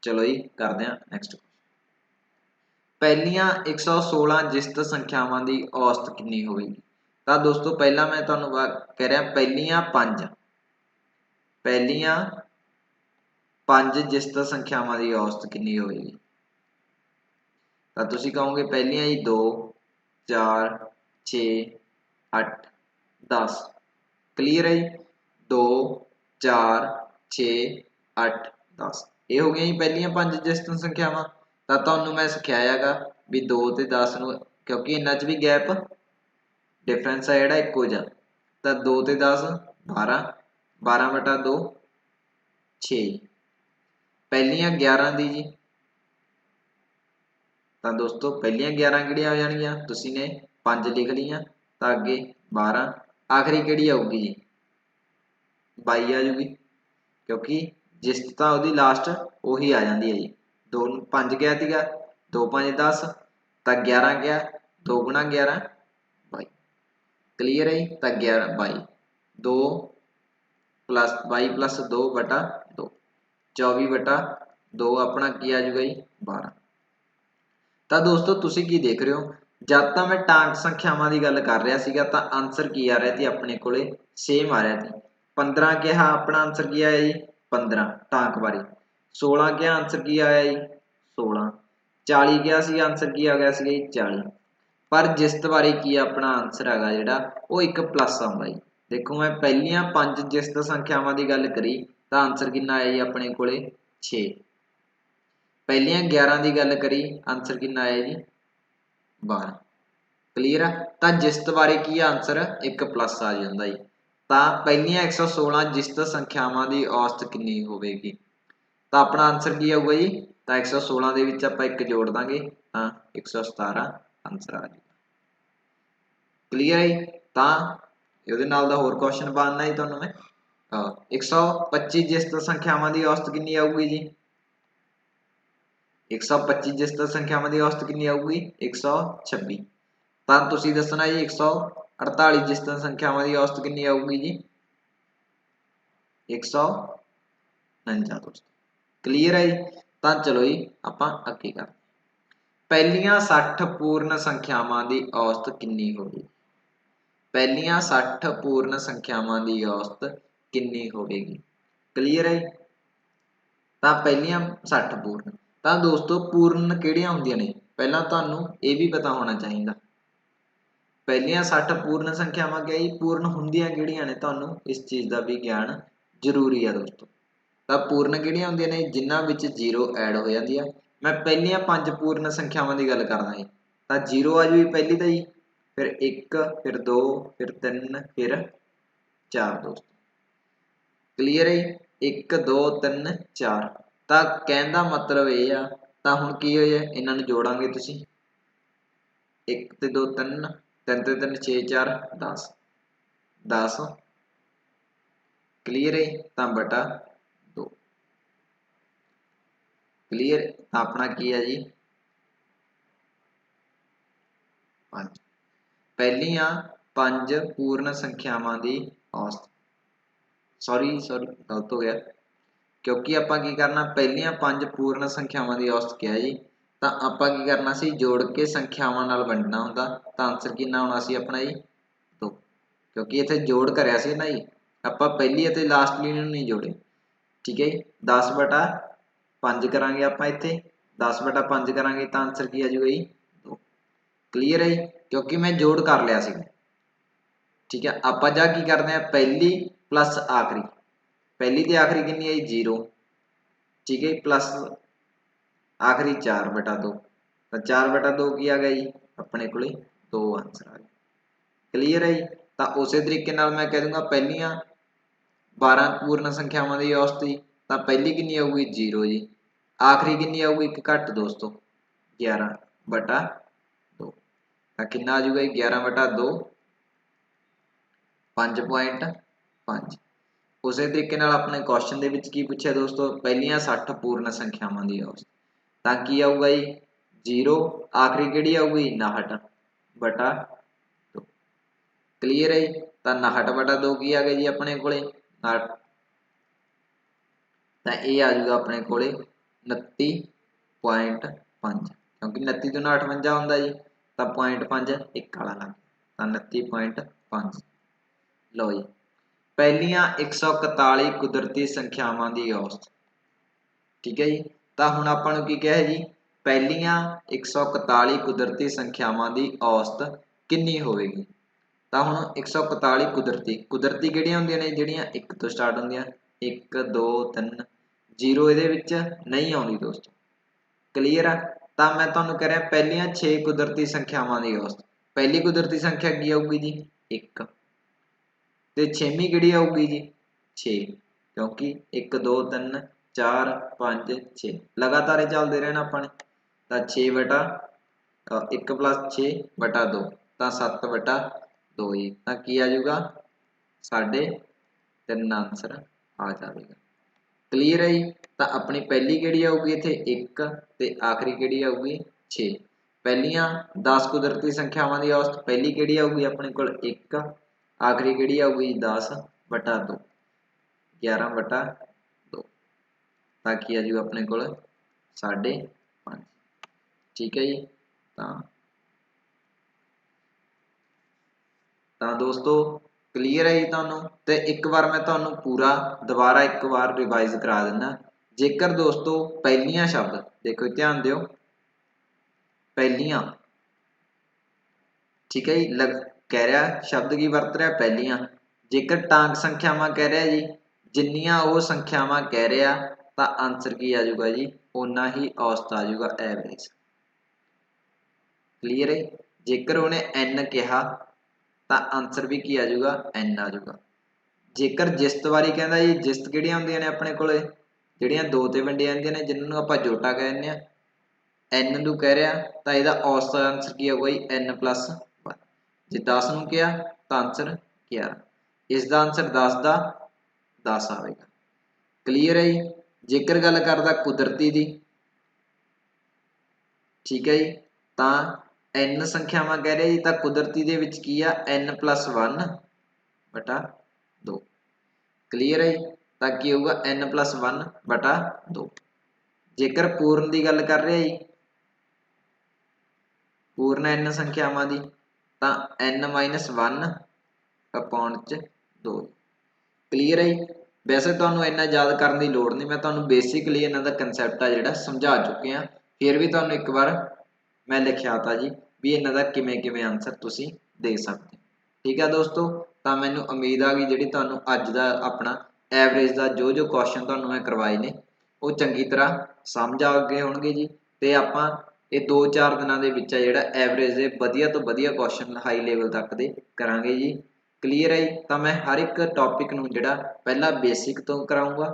ਚਲੋ ਜੀ ਕਰਦੇ ਹਾਂ ਨੈਕਸਟ। ਪਹਿਲੀਆਂ 116 ਜਿਸਤ ਸੰਖਿਆਵਾਂ ਦੀ ਔਸਤ ਕਿੰਨੀ ਹੋਵੇਗੀ। ਤਾਂ ਦੋਸਤੋ ਪਹਿਲਾਂ ਮੈਂ ਤੁਹਾਨੂੰ ਕਹਿ ਰਿਹਾ ਪਹਿਲੀਆਂ 5 ਜਿਸਤ ਸੰਖਿਆਵਾਂ ਦੀ ਔਸਤ ਕਿੰਨੀ ਹੋਵੇਗੀ। ਤਾਂ ਤੁਸੀਂ ਕਹੋਗੇ ਪਹਿਲੀਆਂ ਜੀ 2 4 6 8 10। ਕਲੀਅਰ ਹੈ ਜੀ। 2 4 6 8 10 ਇਹ ਹੋ ਗਈਆਂ ਜੀ ਪਹਿਲੀਆਂ 5 ਜਿਸਤ ਸੰਖਿਆਵਾਂ। ਤਾਂ ਤੁਹਾਨੂੰ ਮੈਂ ਸਿਖਾਇਆ ਹੈਗਾ ਵੀ 2 ਤੇ 10 ਨੂੰ, ਕਿਉਂਕਿ ਇਹਨਾਂ 'ਚ ਵੀ ਗੈਪ ਡਿਫਰੈਂਸ ਆ ਜਿਹੜਾ ਇੱਕੋ ਜਿਹਾ, ਤਾਂ 2 ਤੇ 10 12 12 ਬਟਾ 2 6। ਪਹਿਲੀਆਂ 11 ਦੀ ਜੀ, ਤਾਂ ਦੋਸਤੋ ਪਹਿਲੀਆਂ 11 ਕਿਹੜੀਆਂ ਹੋ ਜਾਣਗੀਆਂ, ਤੁਸੀਂ ਨੇ 5 ਲਿਖ ਲਈਆਂ ਤਾਂ ਅੱਗੇ 12, ਆਖਰੀ ਕਿਹੜੀ ਆਊਗੀ ਜੀ 22 ਆ ਜੂਗੀ, ਕਿਉਂਕਿ ਜਿਸਤ ਤਾਂ ਉਹਦੀ ਲਾਸਟ ਉਹੀ ਆ ਜਾਂਦੀ ਹੈ ਜੀ। 2 5 ਗਿਆ ਸੀਗਾ, 2 5 10 ਤਾਂ 11 ਗਿਆ, 2 ਗੁਣਾ 11 22। ਕਲੀਅਰ ਹੈ ਜੀ। ਤਾਂ 11 22 2 ਪਲੱਸ 22 ਪਲੱਸ 2 ਬਟਾ 2 24 ਬਟਾ 2 ਆਪਣਾ ਕੀ ਆ ਜੂਗਾ ਜੀ 12। ਤਾਂ ਦੋਸਤੋ ਤੁਸੀਂ ਕੀ ਦੇਖ ਰਹੇ ਹੋ, ਜਦ ਤਾਂ ਮੈਂ ਟਾਂਕ ਸੰਖਿਆਵਾਂ ਦੀ ਗੱਲ ਕਰ ਰਿਹਾ ਸੀਗਾ ਤਾਂ ਆਂਸਰ ਕੀ ਆ ਰਿਹਾ ਸੀ ਆਪਣੇ ਕੋਲੇ ਸੇਮ ਆ ਰਿਹਾ ਸੀ। 15 ਕਿਹਾ ਆਪਣਾ ਆਂਸਰ ਕੀ ਆਇਆ ਜੀ 15 ਟਾਂਕ ਬਾਰੇ। 16 ਕਿਹਾ ਆਂਸਰ ਕੀ ਆਇਆ ਜੀ 16। 40 ਕਿਹਾ ਸੀ ਆਂਸਰ ਕੀ ਆ ਗਿਆ ਸੀ ਜੀ 40। ਪਰ ਜਿਸਤ ਬਾਰੇ ਕੀ ਆਪਣਾ ਆਂਸਰ ਹੈਗਾ ਜਿਹੜਾ ਉਹ ਇੱਕ ਪਲੱਸ ਆਉਂਦਾ ਜੀ। ਦੇਖੋ ਮੈਂ ਪਹਿਲੀਆਂ 5 ਜਿਸਤ ਸੰਖਿਆਵਾਂ ਦੀ ਗੱਲ ਕਰੀ ਤਾਂ ਆਂਸਰ ਕਿੰਨਾ ਆਇਆ ਜੀ ਆਪਣੇ ਕੋਲੇ 6। ਪਹਿਲੀਆਂ 11 ਦੀ ਗੱਲ ਕਰੀ ਆਂਸਰ ਕਿੰਨਾ ਆਇਆ ਜੀ 12। ਕਲੀਅਰ ਆ। ਤਾਂ ਜਿਸਤ ਬਾਰੇ ਕੀ ਆਂਸਰ ਇੱਕ ਪਲੱਸ ਆ ਜਾਂਦਾ ਜੀ। ਤਾਂ ਪਹਿਲੀਆਂ 116 ਜਿਸਤ ਸੰਖਿਆਵਾਂ ਦੀ ਔਸਤ ਕਿੰਨੀ ਹੋਵੇਗੀ। ਤਾਂ ਆਪਣਾ ਆਂਸਰ ਕੀ ਆਊਗਾ ਜੀ, ਤਾਂ 116 ਦੇ ਵਿੱਚ ਆਪਾਂ ਇੱਕ ਜੋੜ ਦਾਂਗੇ ਤਾਂ 117 ਆਂਸਰ ਆ ਜਾਊਗਾ। ਕਲੀਅਰ ਹੈ। ਤਾਂ ਇਹਦੇ ਨਾਲ ਦਾ ਹੋਰ ਕੁਐਸਚਨ ਬਣਨਾ ਜੀ ਤੁਹਾਨੂੰ ਮੈਂ 125 ਜਿਸਤ ਸੰਖਿਆਵਾਂ ਦੀ ਔਸਤ ਕਿੰਨੀ ਆਊਗੀ ਜੀ 125 ਜਿਸਤ ਸੰਖਿਆਵਾਂ ਦੀ ਔਸਤ ਕਿੰਨੀ ਆਊਗੀ 126। ਤਾਂ ਤੁਸੀਂ ਦੱਸਣਾ ਜੀ 148 ਜਿਸਤ ਸੰਖਿਆਵਾਂ ਦੀ ਔਸਤ ਕਿੰਨੀ ਆਊਗੀ ਜੀ 149 ਦੋਸਤੋ। ਕਲੀਅਰ ਹੈ ਜੀ। ਤਾਂ ਚਲੋ ਜੀ ਆਪਾਂ ਅੱਗੇ ਕਰਦੇ। ਪਹਿਲੀਆਂ 60 ਪੂਰਨ ਸੰਖਿਆਵਾਂ ਦੀ ਔਸਤ ਕਿੰਨੀ ਹੋਵੇਗੀ। ਪਹਿਲੀਆਂ 60 ਪੂਰਨ ਸੰਖਿਆਵਾਂ ਦੀ ਔਸਤ ਕਿੰਨੀ ਹੋਵੇਗੀ। ਕਲੀਅਰ ਹੈ। ਤਾਂ ਪਹਿਲੀਆਂ 60 ਪੂਰਨ, ਤਾਂ ਦੋਸਤੋ ਪੂਰਨ ਕਿਹੜੀਆਂ ਹੁੰਦੀਆਂ ਨੇ ਪਹਿਲਾਂ ਤੁਹਾਨੂੰ ਇਹ ਵੀ ਪਤਾ ਹੋਣਾ ਚਾਹੀਦਾ। ਪਹਿਲੀਆਂ 60 ਪੂਰਨ ਸੰਖਿਆਵਾਂ ਕਿਹਾ ਜੀ ਪੂਰਨ ਹੁੰਦੀਆਂ ਕਿਹੜੀਆਂ ਨੇ ਤੁਹਾਨੂੰ ਇਸ ਚੀਜ਼ ਦਾ ਵੀ ਗਿਆਨ ਜ਼ਰੂਰੀ ਆ ਦੋਸਤੋ। ਤਾਂ ਪੂਰਨ ਕਿਹੜੀਆਂ ਹੁੰਦੀਆਂ ਨੇ ਜਿਨ੍ਹਾਂ ਵਿੱਚ 0 ਐਡ ਹੋ ਜਾਂਦੀ ਆ। ਮੈਂ ਪਹਿਲੀਆਂ 5 ਪੂਰਨ ਸੰਖਿਆਵਾਂ ਦੀ ਗੱਲ ਕਰਦਾ ਜੀ ਤਾਂ 0 ਆ ਜੂਗੀ ਪਹਿਲੀ ਤਾਂ ਜੀ, ਫਿਰ 1 ਫਿਰ 2 ਫਿਰ 3 ਫਿਰ 4 ਦੋਸਤੋ। ਕਲੀਅਰ ਹੈ। 1 2 3 4। ਤਾਂ ਕਹਿਣ ਦਾ ਮਤਲਬ ਇਹ ਆ, ਤਾਂ ਹੁਣ ਕੀ ਹੋਇਆ ਇਹਨਾਂ ਨੂੰ ਜੋੜਾਂਗੇ ਤੁਸੀਂ 1 ਤੇ 2 3 3 ਤੇ 3 6 4 10 10। ਕਲੀਅਰ ਹੈ। ਤਾਂ ਬਟਾ 2। ਕਲੀਅਰ। ਤਾਂ ਆਪਣਾ ਕੀ ਹੈ ਜੀ 5। ਪਹਿਲੀਆਂ 5 ਪੂਰਨ ਸੰਖਿਆਵਾਂ ਦੀ ਔਸਤ, ਸੌਰੀ ਗਲਤ ਹੋ ਗਿਆ, ਕਿਉਂਕਿ ਆਪਾਂ ਕੀ ਕਰਨਾ ਪਹਿਲੀਆਂ 5 ਪੂਰਨ ਸੰਖਿਆਵਾਂ ਦੀ ਔਸਤ ਕਿਹਾ ਜੀ ਤਾਂ ਆਪਾਂ ਕੀ ਕਰਨਾ ਸੀ ਜੋੜ ਕੇ ਸੰਖਿਆਵਾਂ ਨਾਲ ਵੰਡਣਾ ਹੁੰਦਾ ਤਾਂ ਆਂਸਰ ਕਿੰਨਾ ਆਉਣਾ ਸੀ ਆਪਣਾ ਜੀ 2, ਕਿਉਂਕਿ ਇੱਥੇ ਜੋੜ ਕਰਿਆ ਸੀ ਨਾ ਜੀ ਆਪਾਂ ਪਹਿਲੀ ਅਤੇ ਲਾਸਟਲੀ ਨੂੰ ਨਹੀਂ ਜੋੜੇ। ਠੀਕ ਹੈ ਜੀ। 10 ਬਟਾ 5 ਕਰਾਂਗੇ ਆਪਾਂ ਇੱਥੇ 10 ਬਟਾ 5 ਕਰਾਂਗੇ ਤਾਂ ਆਂਸਰ ਕੀ ਆ ਜਾਊਗਾ ਜੀ 2। ਕਲੀਅਰ ਹੈ ਜੀ, ਕਿਉਂਕਿ ਮੈਂ ਜੋੜ ਕਰ ਲਿਆ ਸੀ। ਠੀਕ ਹੈ। ਆਪਾਂ ਜਾ ਕੀ ਕਰਦੇ ਆ ਪਹਿਲੀ ਪਲੱਸ ਆਖਰੀ, ਪਹਿਲੀ ਤੇ ਆਖਰੀ ਕਿੰਨੀ ਹੈ 0। ਠੀਕ ਹੈ। ਪਲੱਸ ਆਖਰੀ 4 ਬਟਾ 2 ਤਾਂ 4 ਬਟਾ 2 ਕੀ ਆ ਗਿਆ ਜੀ ਆਪਣੇ ਕੋਲੇ 2 ਆਂਸਰ ਆ ਗਿਆ। ਕਲੀਅਰ ਹੈ ਜੀ। ਤਾਂ ਉਸੇ ਤਰੀਕੇ ਨਾਲ ਮੈਂ ਕਹਿ ਦੂੰਗਾ ਪਹਿਲੀਆਂ 12 ਪੂਰਨ ਸੰਖਿਆਵਾਂ ਦੀ ਔਸਤ ਜੀ ਤਾਂ ਪਹਿਲੀ ਕਿੰਨੀ ਆਊਗੀ 0 ਜੀ, ਆਖਰੀ ਕਿੰਨੀ ਆਊਗੀ ਇੱਕ ਘੱਟ ਦੋਸਤੋ 11 ਬਟਾ 2 ਤਾਂ ਕਿੰਨਾ ਆ ਜਾਊਗਾ 11 ਬਟਾ 2 5.5। ਉਸੇ ਤਰੀਕੇ ਨਾਲ ਆਪਣੇ ਕੁਐਸਚਨ ਦੇ ਵਿੱਚ ਕੀ ਪੁੱਛਿਆ ਦੋਸਤੋ ਪਹਿਲੀਆਂ 60 ਪੂਰਨ ਸੰਖਿਆਵਾਂ ਦੀ ਔਸਤ ਤਾਂ ਕੀ ਆਊਗਾ ਜੀ 0 आखिरी किहड़ी आऊगी 59 बटा 2। क्लीयर है जी। तो 59 बटा 2 की आ गया जी अपने कोले 59, तो ये आ जाऊगा अपने कोले 29.5 क्योंकि 29 तो 58 होंगे जी, तो 0.5 एक वाला लग गया, तो 29.5। लो जी पहलियां 141 कुदरती संख्यावां की औसत। ठीक है जी। तो हुण आपां नूं की कहा है जी, पहलियां 141 कुदरती संख्यावां की औसत कितनी होगी। तो हुण 141 कुदरती किहड़ियां हुंदियां ने जिहड़ियां 1 तो स्टार्ट होंदियां, 1 2 3, 0 इहदे विच नहीं आउंदी दोस्तों। क्लीयर आ। तो मैं तुहानूं कह रहा पहलियां 6 कुदरती संख्यावां की औसत। पहली कुदरती संख्या की आऊगी जी 1, ते 6वीं किहड़ी आऊगी जी 6, क्योंकि 1 2 3 4 5 6 लगातार चलते रहना अपने। तो 6 बटा 1 + 6 बटा 2, तो 7 बटा 2 जी। तो की आ जाऊगा 3.5 आंसर आ जाएगा। क्लीयर है जी। तो अपनी पहली किहड़ी आऊगी इत्थे 1 ते आखिरी किहड़ी आऊगी 6। पहलियां 10 कुदरती संख्यावां की औसत, पहली किहड़ी आऊगी अपने कोल 1, आखिरी किहड़ी आऊगी 10 बटा 2, 11 बटा 2, ताकि आ जाऊगा अपने कोल 5.5। ठीक है जी। तो दोस्तों क्लीयर है जी तुहानूं। ते एक बार मैं तुहानूं पूरा दोबारा एक बार रिवाइज करा दिना। जेकर दोस्तों पहलियां शब्द देखो ध्यान दिओ, पहलियां ठीक है जी, कह रहा शब्द की वरत रहा पहलियां। जेकर टांक संख्यावां कह रहा जी, जिन्नियां वो संख्यावां कह रहा, तो आंसर की आ जाऊगा जी उन्ना ही औसत आ जाऊगा एवरेज। क्लीयर है। जेकर उन्हें एन कहा तो आंसर भी की आ जाऊगा एन आ जाऊगा। जेकर जिस्त बारी कहता जी, जिस्त किहड़ियां हुंदियां ने अपने कोले जिहड़ियां 2 ते वंडियां जांदियां ने, जिन्हां नूं आपां जोटा कहने आ, एन नूं कह रहा तो इहदा औसत आंसर की आऊगा जी एन प्लस 1। जे 10 नूं कहा तो आंसर 11, इसका आंसर 10 का 10 आएगा। क्लीयर है जी। जेकर गल करदा कुदरती दी, ठीक है जी, तो एन संख्यावां कह रहे जी, तो कुदरती दे विच की आ एन प्लस 1 बटा 2। क्लीयर है जी। तो की होगा एन प्लस 1 बटा 2। जेकर पूर्ण की गल कर रहे जी, पूर्ण एन संख्यावां की, तो एन माइनस 1 अपॉन 2। क्लीयर है जी। वैसे तुहानूं इन्ना याद करने की लोड़ नहीं, मैं तुहानूं बेसिकली इन्हां दा कंसैप्ट आ जिहड़ा समझा चुके हैं। फिर भी तुहानूं एक बार मैं लिखियाता जी भी इन्हां दा किवें किवें आंसर तुसीं दे सकते। ठीक है दोस्तों। तो मैनूं उम्मीद आ गई जिहड़ी तुहानूं अज दा अपना एवरेज का जो जो क्वेश्चन तुहानूं मैं करवाए ने वो चंगी तरह समझ आ गए होणगे जी। ते आपां ये 2-4 दिनां दे विच जिहड़ा एवरेज दे वधिया तो वधिया क्वेश्चन हाई लेवल तक दे करांगे जी। क्लीयर है जी। तो मैं हर एक टॉपिक नूं जिहड़ा पहला बेसिक तो कराऊंगा,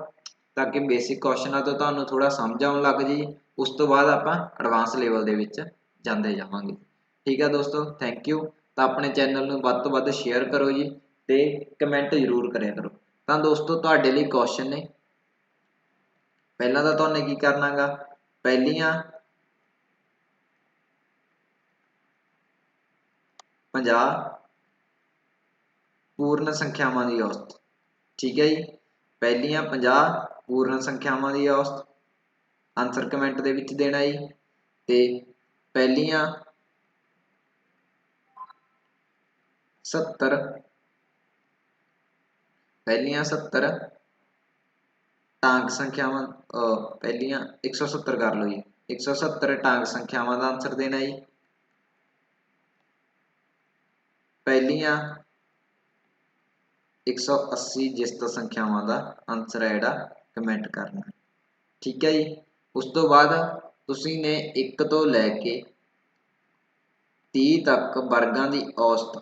ताकि बेसिक क्वेश्चनों तो तुहानूं थोड़ा समझ आउण लग जी। उस तो बाद आपां एडवांस लेवल दे विच जांदे जावांगे। ठीक है दोस्तों, थैंक यू। तो अपने चैनल नूं वध तो वध शेयर करो जी, ते कमेंट जरूर करिया करो। तो दोस्तों तुहाडे लई क्वेश्चन ने, पहला तो तुहानूं की करना गा, पहलियां 50 पूर्ण संख्यावां की औसत। ठीक है जी। पहलियां 50 पूर्ण संख्यावां की औसत, आंसर कमेंट दे विच देना जी। ते पहलियां 70 टांक संख्यावां, पहलियां 170 कर लो जी, 170 टांक संख्यावां का आंसर देना जी। पहलियां 180 जिस्त संख्यावां का आंसर है जिहड़ा कमेंट करना। ठीक है जी। उस तो बाद तुसीं ने 1 तो लैके 30 तक वर्गां की औसत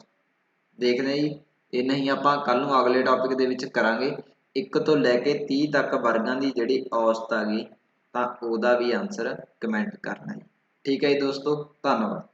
देखते जी। ये नहीं आपां कल नूं अगले टॉपिक दे विच करांगे। 1 तो लैके 30 तक वर्गां की जिहड़ी औसत आ गई, तां ओहदा भी आंसर कमेंट करना जी। ठीक है जी दोस्तों, धन्नवाद।